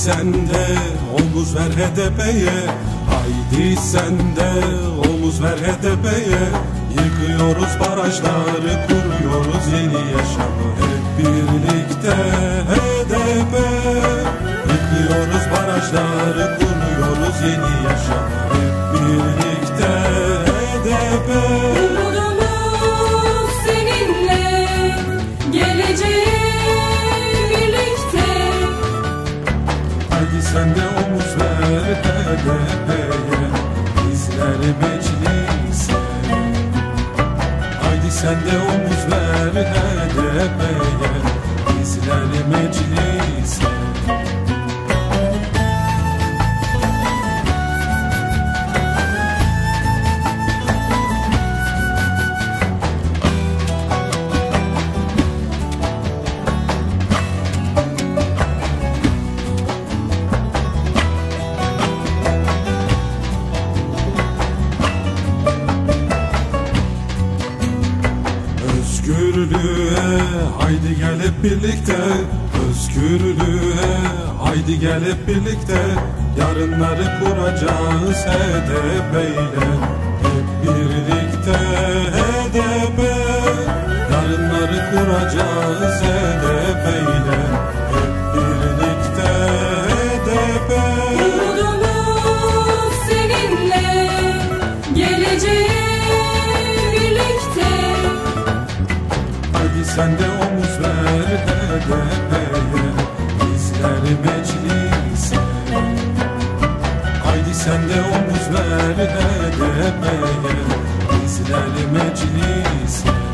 sen de omuz ver HDP'ye, haydi sen de omuz ver HDP'ye. Yıkıyoruz barajları, kuruyoruz yeni yaşamı hep birlikte HDP. Yıkıyoruz barajları, kuruyoruz yeni yaşamı hep birlikte HDP. Umudumuz seninle, geleceğe birlikte. Haydi sen de omuz ver HDP'ye, bizleri meclise. Haydi sen de omuz ver HDP'ye, bizleri meclise. Özgürlüğe haydi gel hep birlikte, özgürlüğe haydi gel hep birlikte. Yarınları kuracağız HDP ile hep birlikte HDP. Yarınları kuracağız HDP ile hep birlikte HDP. Umudumuz seninle, geleceğe birlikte. Haydi sen de omuz ver HDP'ye, bizleri meclise. Haydi sen de omuz ver HDP'ye, bizleri meclise.